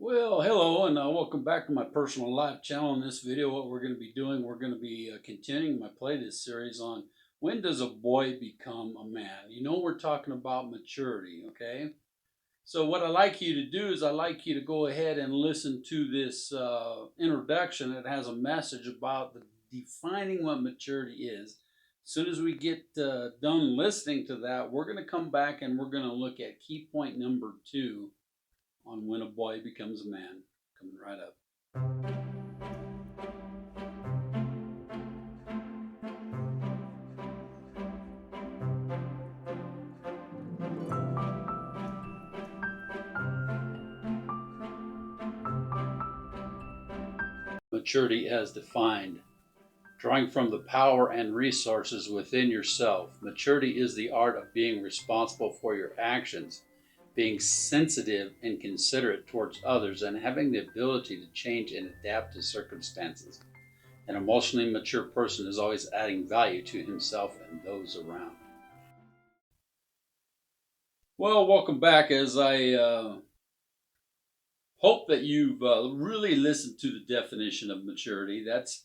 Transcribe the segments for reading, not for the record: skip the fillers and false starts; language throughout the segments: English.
Well, hello, and welcome back to my personal life channel. In this video, what we're going to be doing, we're going to be continuing my playlist series on when does a boy become a man. We're talking about maturity, okay? So what I like you to do is I like you to go ahead and listen to this introduction. It has a message about defining what maturity is. As soon as we get done listening to that, we're going to come back and we're going to look at key point number 2 on when a boy becomes a man. Coming right up. Maturity as defined. Drawing from the power and resources within yourself. Maturity is the art of being responsible for your actions, being sensitive and considerate towards others, and having the ability to change and adapt to circumstances. An emotionally mature person is always adding value to himself and those around. Well, welcome back. As I hope that you've really listened to the definition of maturity. That's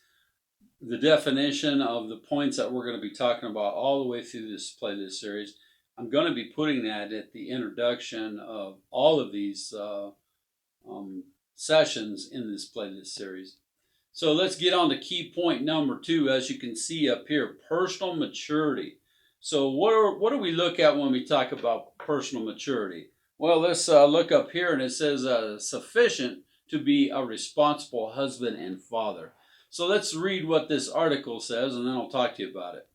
the definition of the points that we're going to be talking about all the way through this playlist series. I'm going to be putting that at the introduction of all of these sessions in this playlist series. So let's get on to key point number 2. As you can see up here, personal maturity. So what do we look at when we talk about personal maturity? Well, let's look up here, and it says sufficient to be a responsible husband and father. So let's read what this article says, and then I'll talk to you about it.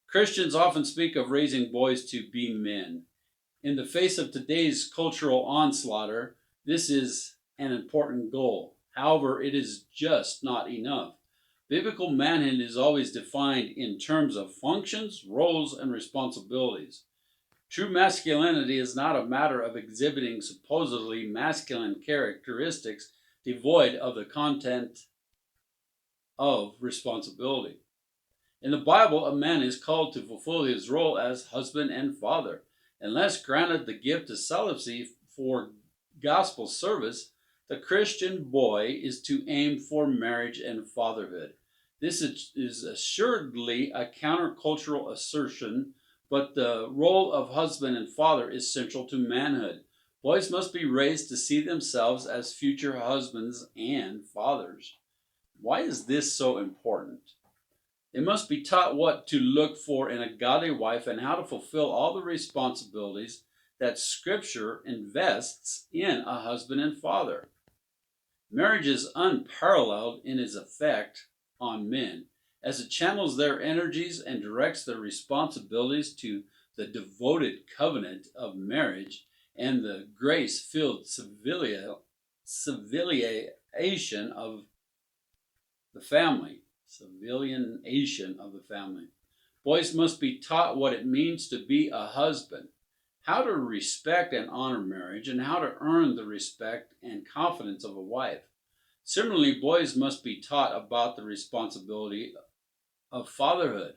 Christians often speak of raising boys to be men. In the face of today's cultural onslaught, this is an important goal. However, it is just not enough. Biblical manhood is always defined in terms of functions, roles, and responsibilities. True masculinity is not a matter of exhibiting supposedly masculine characteristics devoid of the content of responsibility. In the Bible, a man is called to fulfill his role as husband and father. Unless granted the gift of celibacy for gospel service, the Christian boy is to aim for marriage and fatherhood. This is assuredly a countercultural assertion, but the role of husband and father is central to manhood. Boys must be raised to see themselves as future husbands and fathers. Why is this so important? They must be taught what to look for in a godly wife and how to fulfill all the responsibilities that Scripture invests in a husband and father. Marriage is unparalleled in its effect on men, as it channels their energies and directs their responsibilities to the devoted covenant of marriage and the grace-filled civilization of the family. Civilianation of the family. Boys must be taught what it means to be a husband, how to respect and honor marriage, and how to earn the respect and confidence of a wife. Similarly, boys must be taught about the responsibility of fatherhood.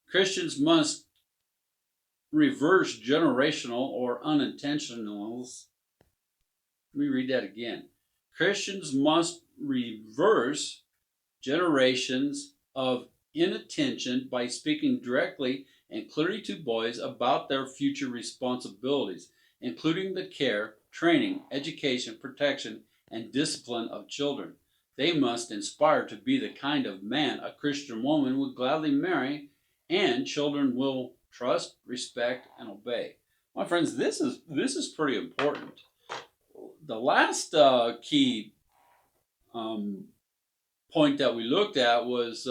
Christians must reverse generational or unintentionals. Let me read that again. Christians must reverse generations of inattention by speaking directly and clearly to boys about their future responsibilities, including the care, training, education, protection, and discipline of children. They must inspire to be the kind of man a Christian woman would gladly marry, and children will trust, respect, and obey. My friends, this is pretty important. The last key point that we looked at was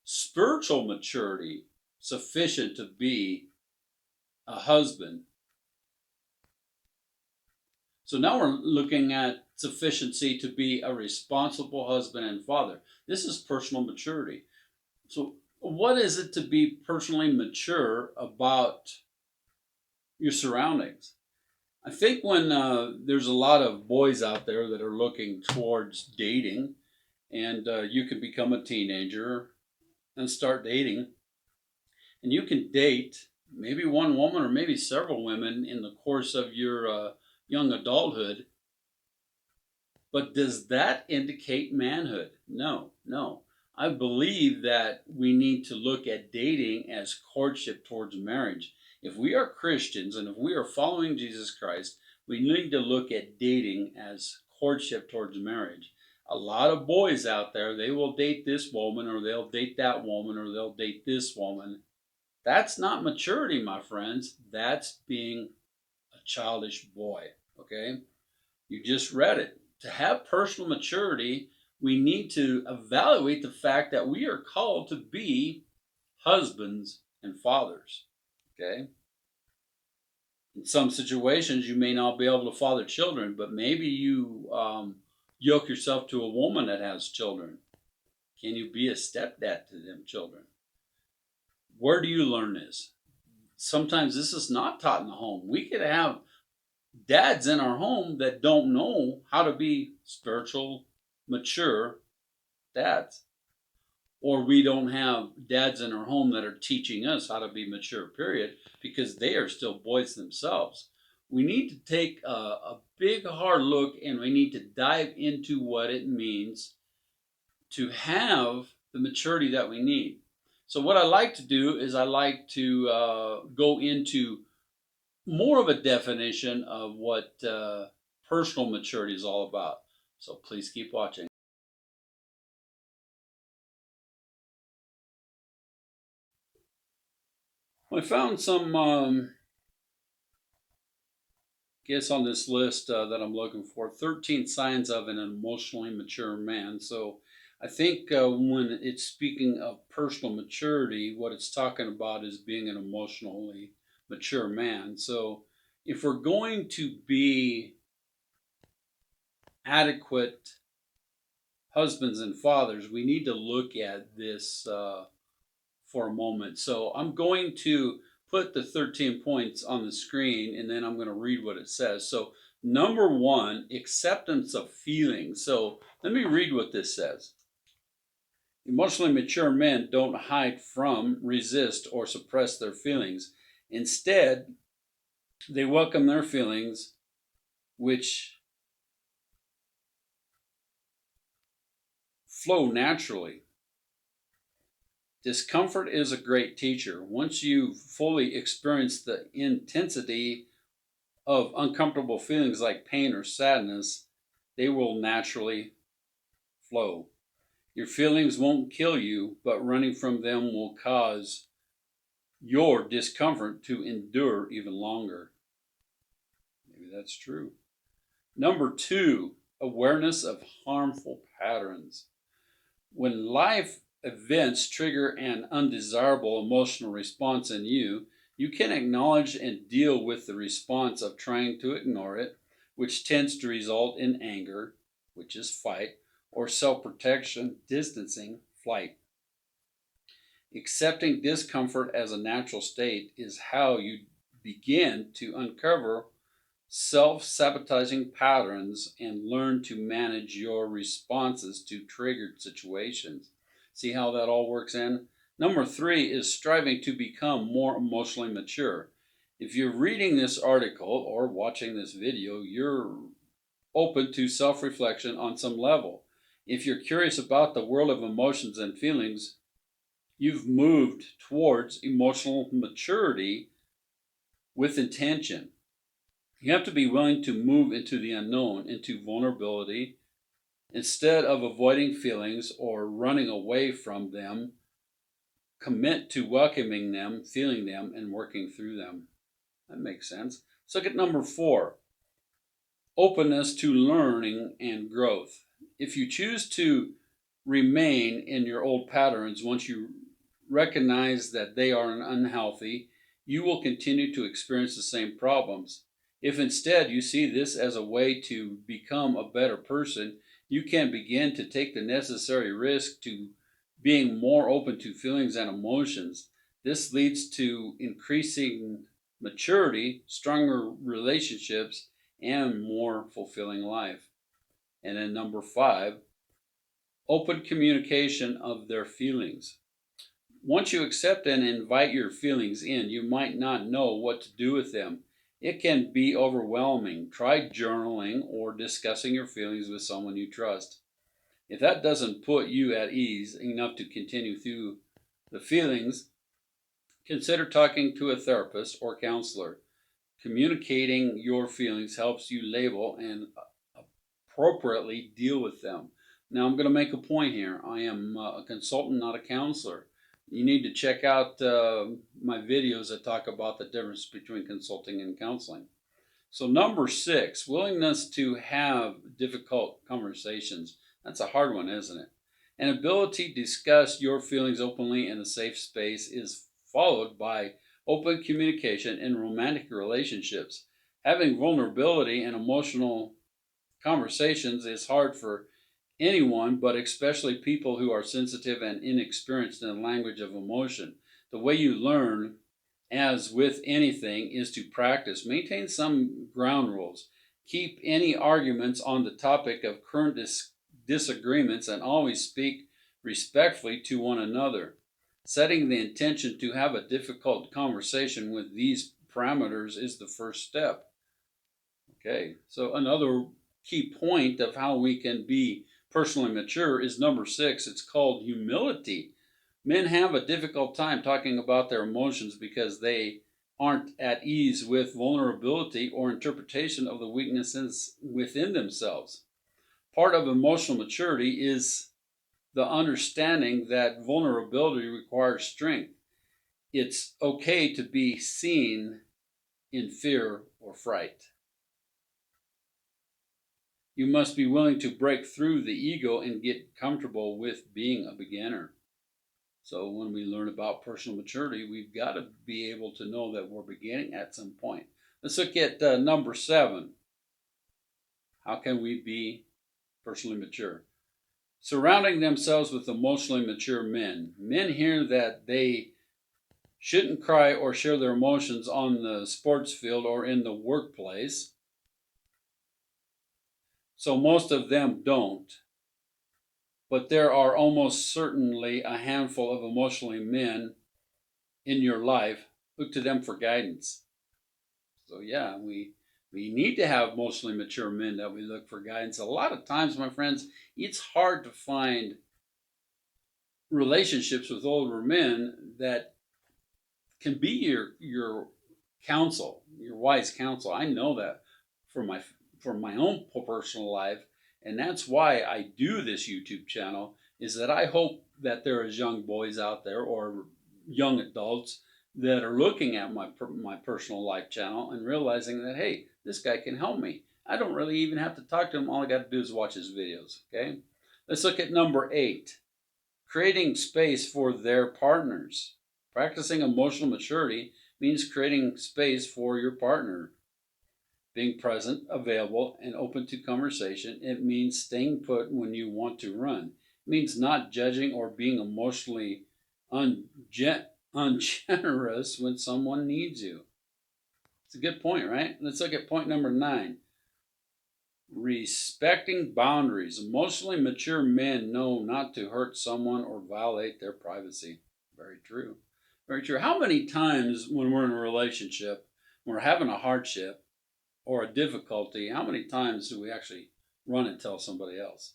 spiritual maturity sufficient to be a husband. So now we're looking at sufficiency to be a responsible husband and father. This is personal maturity. So what is it to be personally mature about your surroundings? I think when there's a lot of boys out there that are looking towards dating, and you can become a teenager and start dating, and you can date maybe one woman or maybe several women in the course of your young adulthood. But does that indicate manhood? No, no. I believe that we need to look at dating as courtship towards marriage. If we are Christians and if we are following Jesus Christ, we need to look at dating as courtship towards marriage. A lot of boys out there, they will date this woman or they'll date that woman or they'll date this woman. That's not maturity, my friends. That's being a childish boy, okay? You just read it. To have personal maturity, we need to evaluate the fact that we are called to be husbands and fathers. Okay? In some situations, you may not be able to father children, but maybe you yoke yourself to a woman that has children. Can you be a stepdad to them children? Where do you learn this? Sometimes this is not taught in the home. We could have dads in our home that don't know how to be spiritual, mature dads. Or we don't have dads in our home that are teaching us how to be mature, period, because they are still boys themselves. We need to take a big, hard look and we need to dive into what it means to have the maturity that we need. So, what I like to do is I like to go into more of a definition of what personal maturity is all about. So please keep watching. I found some, on this list that I'm looking for, 13 signs of an emotionally mature man. So I think when it's speaking of personal maturity, what it's talking about is being an emotionally mature man. So if we're going to be adequate husbands and fathers, we need to look at this for a moment. So I'm going to put the 13 points on the screen and then I'm going to read what it says. So, number one, acceptance of feelings. So, let me read what this says. Emotionally mature men don't hide from, resist, or suppress their feelings. Instead, they welcome their feelings, which flow naturally. Discomfort is a great teacher. Once you fully experience the intensity of uncomfortable feelings like pain or sadness, they will naturally flow. Your feelings won't kill you, but running from them will cause your discomfort to endure even longer. Maybe that's true. Number two, awareness of harmful patterns. When life events trigger an undesirable emotional response in you, you can acknowledge and deal with the response of trying to ignore it, which tends to result in anger, which is fight, or self-protection, distancing, flight. Accepting discomfort as a natural state is how you begin to uncover self-sabotaging patterns and learn to manage your responses to triggered situations. See how that all works in? Number three is striving to become more emotionally mature. If you're reading this article or watching this video, you're open to self-reflection on some level. If you're curious about the world of emotions and feelings, you've moved towards emotional maturity with intention. You have to be willing to move into the unknown, into vulnerability. Instead of avoiding feelings or running away from them, commit to welcoming them, feeling them, and working through them. That makes sense. Let's look at number four, openness to learning and growth. If you choose to remain in your old patterns, once you recognize that they are unhealthy, you will continue to experience the same problems. If instead you see this as a way to become a better person, you can begin to take the necessary risk to being more open to feelings and emotions. This leads to increasing maturity, stronger relationships, and more fulfilling life. And then number five, open communication of their feelings. Once you accept and invite your feelings in, you might not know what to do with them. It can be overwhelming. Try journaling or discussing your feelings with someone you trust. If that doesn't put you at ease enough to continue through the feelings, consider talking to a therapist or counselor. Communicating your feelings helps you label and appropriately deal with them. Now, I'm going to make a point here. I am a consultant, not a counselor. You need to check out my videos that talk about the difference between consulting and counseling. So, number 6, willingness to have difficult conversations. That's a hard one, isn't it? An ability to discuss your feelings openly in a safe space is followed by open communication in romantic relationships. Having vulnerability and emotional conversations is hard for anyone, but especially people who are sensitive and inexperienced in the language of emotion. The way you learn, as with anything, is to practice. Maintain some ground rules. Keep any arguments on the topic of current disagreements and always speak respectfully to one another. Setting the intention to have a difficult conversation with these parameters is the first step. Okay, so another key point of how we can be personally mature is number 6. It's called humility. Men have a difficult time talking about their emotions because they aren't at ease with vulnerability or interpretation of the weaknesses within themselves. Part of emotional maturity is the understanding that vulnerability requires strength. It's okay to be seen in fear or fright. You must be willing to break through the ego and get comfortable with being a beginner. So when we learn about personal maturity, we've got to be able to know that we're beginning at some point. Let's look at number 7. How can we be personally mature? Surrounding themselves with emotionally mature men. Men hear that they shouldn't cry or share their emotions on the sports field or in the workplace. So most of them don't. But there are almost certainly a handful of emotionally men in your life. Look to them for guidance. So yeah, we need to have emotionally mature men that we look for guidance. A lot of times, my friends, it's hard to find relationships with older men that can be your counsel, your wise counsel. I know that from my own personal life, and that's why I do this YouTube channel. Is that I hope that there is young boys out there or young adults that are looking at my personal life channel and realizing that, hey, this guy can help me. I don't really even have to talk to him. All I got to do is watch his videos. Okay, let's look at number 8. Creating space for their partners. Practicing emotional maturity means creating space for your partner. Being present, available, and open to conversation. It means staying put when you want to run. It means not judging or being emotionally ungenerous when someone needs you. It's a good point, right? Let's look at point number 9. Respecting boundaries. Emotionally mature men know not to hurt someone or violate their privacy. Very true. Very true. How many times when we're in a relationship, when we're having a hardship or a difficulty, how many times do we actually run and tell somebody else?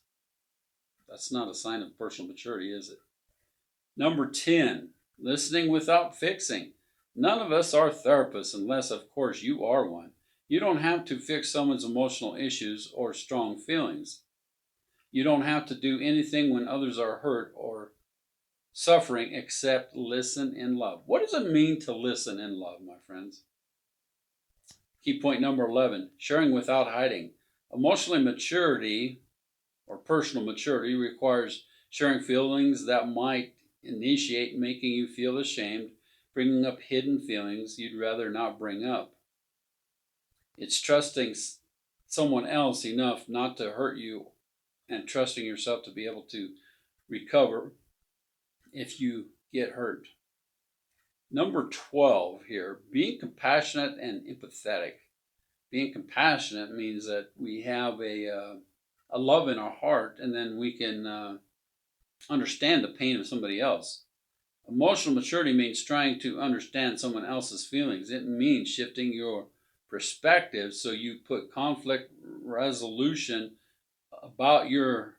That's not a sign of personal maturity, is it? Number 10, listening without fixing. None of us are therapists unless, of course, you are one. You don't have to fix someone's emotional issues or strong feelings. You don't have to do anything when others are hurt or suffering except listen in love. What does it mean to listen in love, my friends? Key point number 11, sharing without hiding. Emotional maturity or personal maturity requires sharing feelings that might initiate making you feel ashamed, bringing up hidden feelings you'd rather not bring up. It's trusting someone else enough not to hurt you and trusting yourself to be able to recover if you get hurt. Number 12 here, being compassionate and empathetic. Being compassionate means that we have a love in our heart, and then we can understand the pain of somebody else. Emotional maturity means trying to understand someone else's feelings. It means shifting your perspective. So you put conflict resolution above your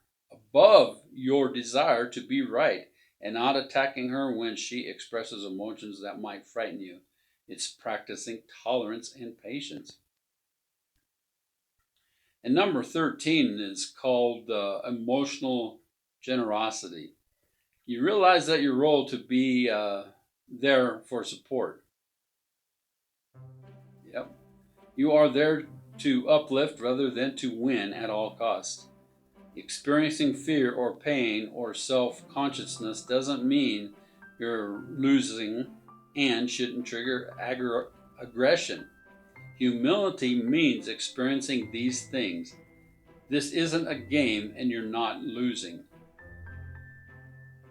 desire to be right, and not attacking her when she expresses emotions that might frighten you. It's practicing tolerance and patience. And number 13 is called emotional generosity. You realize that your role to be there for support. Yep. You are there to uplift rather than to win at all costs. Experiencing fear or pain or self consciousness doesn't mean you're losing and shouldn't trigger aggression. Humility means experiencing these things. This isn't a game and you're not losing.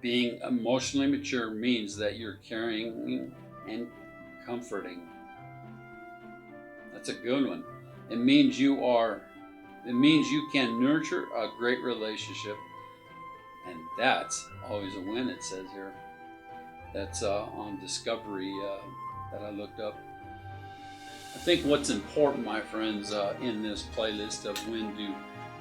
Being emotionally mature means that you're caring and comforting. That's a good one. It means you can nurture a great relationship, and that's always a win, it says here. That's on Discovery that I looked up. I think what's important, my friends, in this playlist of When Do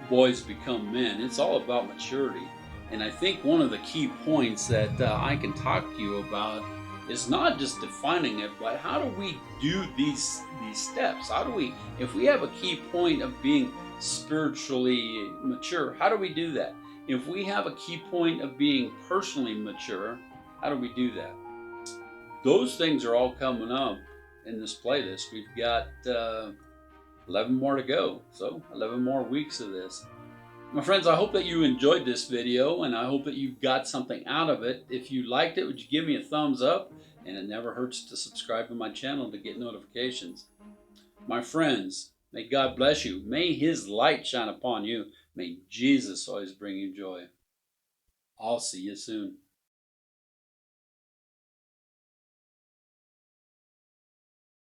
Boys Become Men, it's all about maturity. And I think one of the key points that I can talk to you about is not just defining it, but how do we do these steps? How do we, if we have a key point of being spiritually mature, how do we do that? If we have a key point of being personally mature, how do we do that? Those things are all coming up in this playlist. We've got 11 more to go, so 11 more weeks of this. My friends, I hope that you enjoyed this video, and I hope that you got something out of it. If you liked it, would you give me a thumbs up? And it never hurts to subscribe to my channel to get notifications. My friends, may God bless you. May His light shine upon you. May Jesus always bring you joy. I'll see you soon.